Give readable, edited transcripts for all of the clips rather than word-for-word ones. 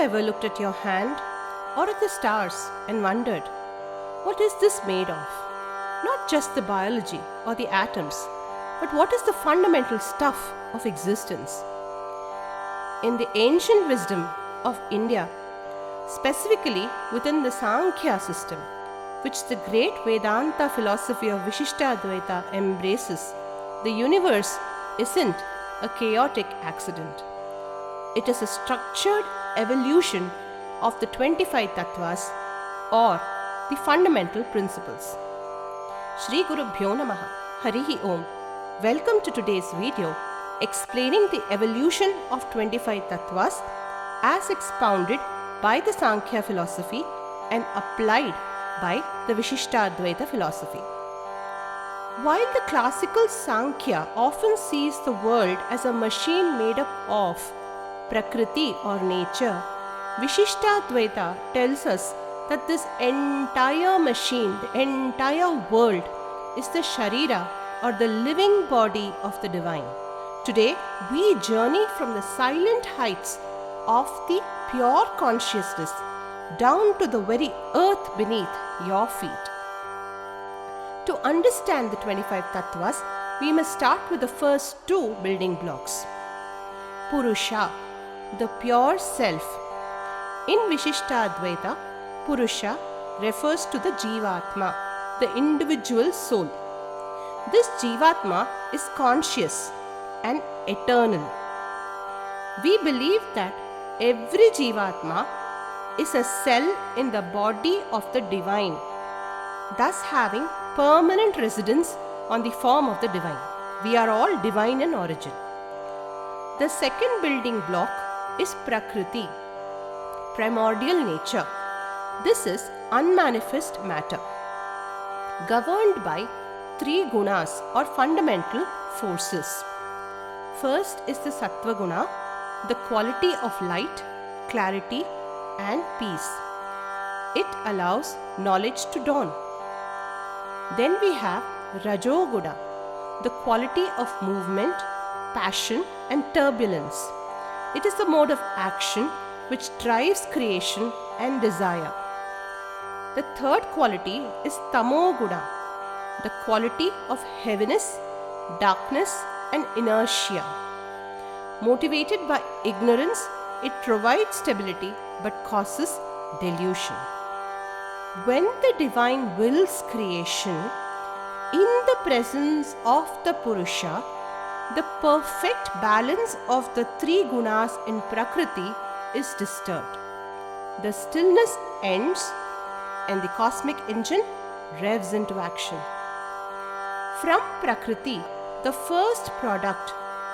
ever looked at your hand or at the stars and wondered, what is this made of? Not just the biology or the atoms, but what is the fundamental stuff of existence? In the ancient wisdom of India, specifically within the Sankhya system, which the great Vedanta philosophy of Vishishtadvaita embraces, the universe isn't a chaotic accident. It is a structured evolution of the 25 Tattvas or the fundamental principles. Shri Gurubhyo Namaha, Harihi Om. Welcome to today's video explaining the evolution of 25 Tattvas as expounded by the Sankhya philosophy and applied by the Vishishtadvaita philosophy. While the classical Sankhya often sees the world as a machine made up of Prakriti or nature, Vishishtadvaita tells us that this entire machine, the entire world, is the Sharira or the living body of the divine. Today, we journey from the silent heights of the pure consciousness down to the very earth beneath your feet. To understand the 25 Tattvas, we must start with the first two building blocks. Purusha, the pure self. In Vishishtadvaita, Purusha refers to the Jivatma, the individual soul. This Jivatma is conscious and eternal. We believe that every Jivatma is a cell in the body of the divine, thus having permanent residence on the form of the divine. We are all divine in origin. The second building block is Prakriti, primordial nature. This is unmanifest matter, governed by three gunas or fundamental forces. First is the Sattva guna, the quality of light, clarity, and peace. It allows knowledge to dawn. Then we have Rajoguna, the quality of movement, passion, and turbulence. It is the mode of action which drives creation and desire. The third quality is Tamoguna, the quality of heaviness, darkness, and inertia. Motivated by ignorance, it provides stability but causes delusion. When the divine wills creation, in the presence of the Purusha, the perfect balance of the three gunas in Prakriti is disturbed. The stillness ends and the cosmic engine revs into action. From Prakriti, the first product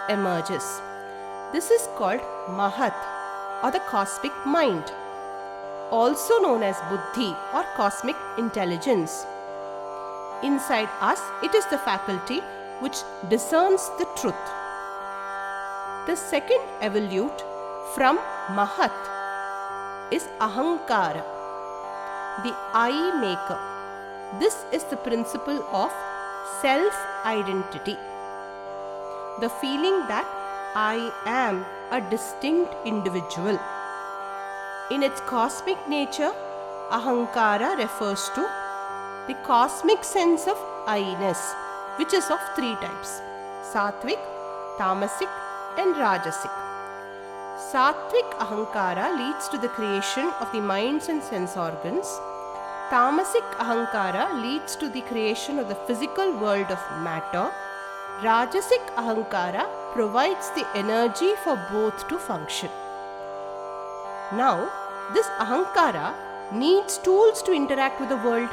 emerges. This is called Mahat or the cosmic mind, also known as Buddhi or cosmic intelligence. Inside us, it is the faculty which discerns the truth. The second evolute from Mahat is Ahamkara, the I maker. This is the principle of self-identity, the feeling that I am a distinct individual. In its cosmic nature, Ahamkara refers to the cosmic sense of I-ness, which is of three types: Sattvic, Tamasic, and Rajasic. Sattvic Ahamkara leads to the creation of the minds and sense organs. Tamasic Ahamkara leads to the creation of the physical world of matter. Rajasic Ahamkara provides the energy for both to function. Now, this Ahamkara needs tools to interact with the world.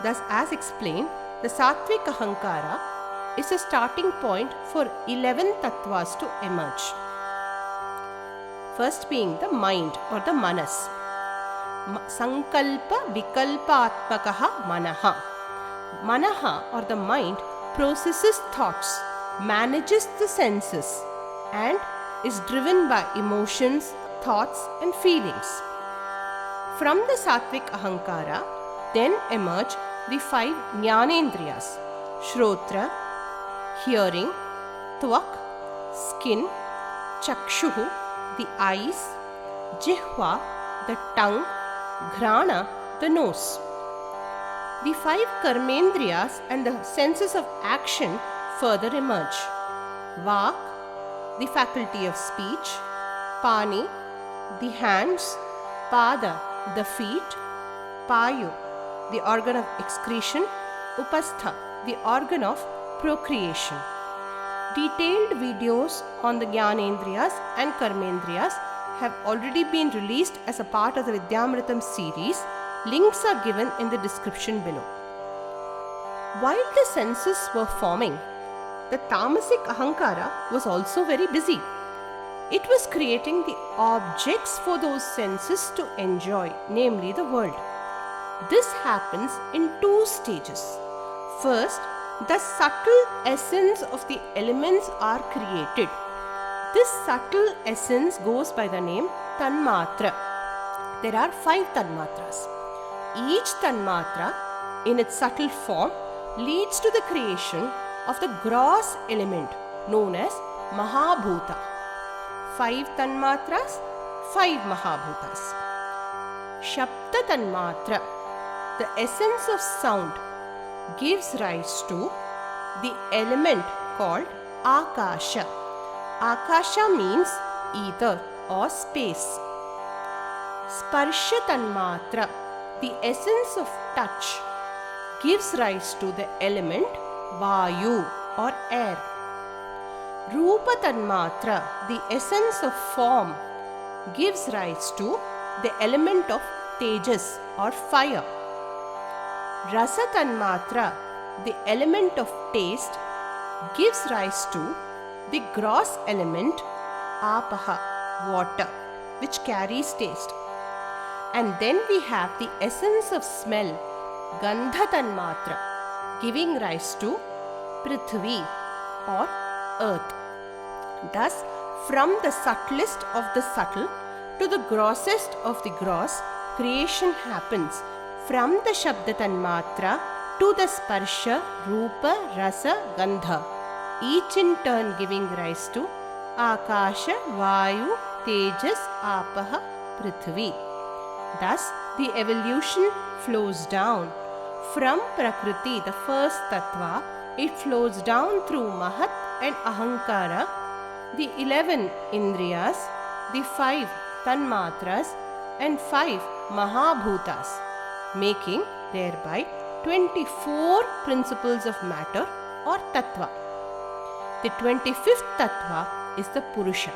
Thus, as explained, the Sattvic Ahamkara is a starting point for 11 Tattvas to emerge. First being the mind or the manas. Sankalpa Vikalpa Atmakaha Manaha. Manaha or the mind processes thoughts, manages the senses, and is driven by emotions, thoughts, and feelings. From the Sattvic Ahamkara, then emerge the 5 Jnanendriyas: Shrotra, hearing, Tvak, skin, Chakshuhu, the eyes, Jihva, the tongue, Ghrana, the nose. The 5 karmendriyas and the senses of action further emerge. Vak, the faculty of speech, Pani, the hands, Pada, the feet, Payu, the organ of excretion, Upastha, the organ of procreation. Detailed videos on the Jnanendriyas and Karmendriyas have already been released as a part of the Vidyamritam series. Links are given in the description below. While the senses were forming, the tamasic Ahamkara was also very busy. It was creating the objects for those senses to enjoy, namely the world. This happens in 2 stages. First, the subtle essence of the elements are created. This subtle essence goes by the name Tanmatra. There are 5 Tanmatras. Each Tanmatra, in its subtle form, leads to the creation of the gross element known as Mahabhuta. 5 Tanmatras, 5 Mahabhutas. Shabda Tanmatra, the essence of sound, gives rise to the element called Akasha. Akasha means ether or space. Sparsha Tanmatra, the essence of touch, gives rise to the element Vayu or air. Rupa Tanmatra, the essence of form, gives rise to the element of Tejas or fire. Rasa Tanmatra, the element of taste, gives rise to the gross element Apaha, water, which carries taste. And then we have the essence of smell, Gandha Tanmatra, giving rise to Prithvi or earth. Thus, from the subtlest of the subtle to the grossest of the gross, creation happens from the Shabda Tanmatra to the Sparsha, Rupa, Rasa, Gandha, each in turn giving rise to Akasha, Vayu, Tejas, Apaha, Prithvi. Thus, the evolution flows down. From Prakriti, the first Tattva, it flows down through Mahat and Ahamkara, the 11 Indriyas, the 5 Tanmatras and 5 Mahabhutas, making thereby 24 principles of matter or Tattva. The 25th Tattva is the Purusha,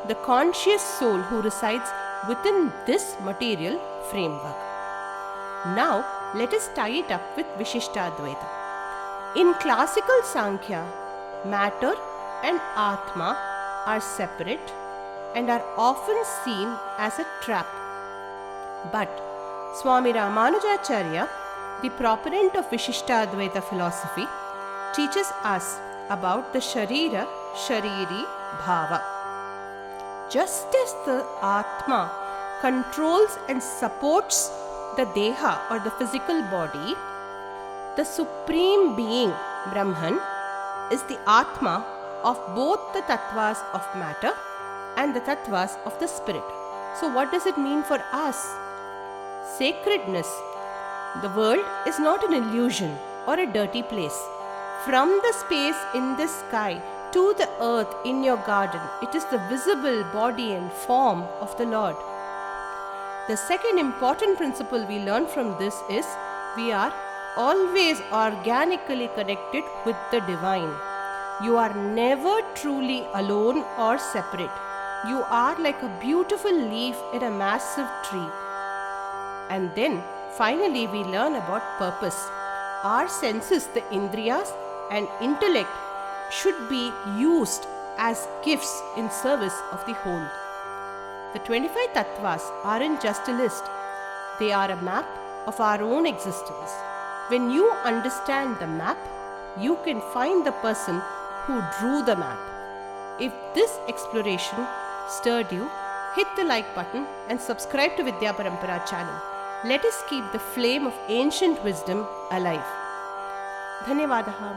the conscious soul who resides within this material framework. Now, let us tie it up with Vishishtadvaita. In classical Sankhya, matter and Atma are separate and are often seen as a trap. But Swami Ramanujacharya, the proponent of Vishishtadvaita philosophy, teaches us about the Sharira-Shariri Bhava. Just as the Atma controls and supports the Deha or the physical body, the Supreme Being, Brahman, is the Atma of both the Tattvas of matter and the Tattvas of the spirit. So what does it mean for us? Sacredness. The world is not an illusion or a dirty place. From the space in the sky to the earth in your garden, it is the visible body and form of the Lord. The second important principle we learn from this is we are always organically connected with the divine. You are never truly alone or separate. You are like a beautiful leaf in a massive tree. And then finally we learn about purpose. Our senses, the Indriyas and intellect, should be used as gifts in service of the whole. The 25 Tattvas aren't just a list. They are a map of our own existence. When you understand the map, you can find the person who drew the map. If this exploration stirred you, hit the like button and subscribe to Vidya Parampara channel. Let us keep the flame of ancient wisdom alive. Dhanyavadaha.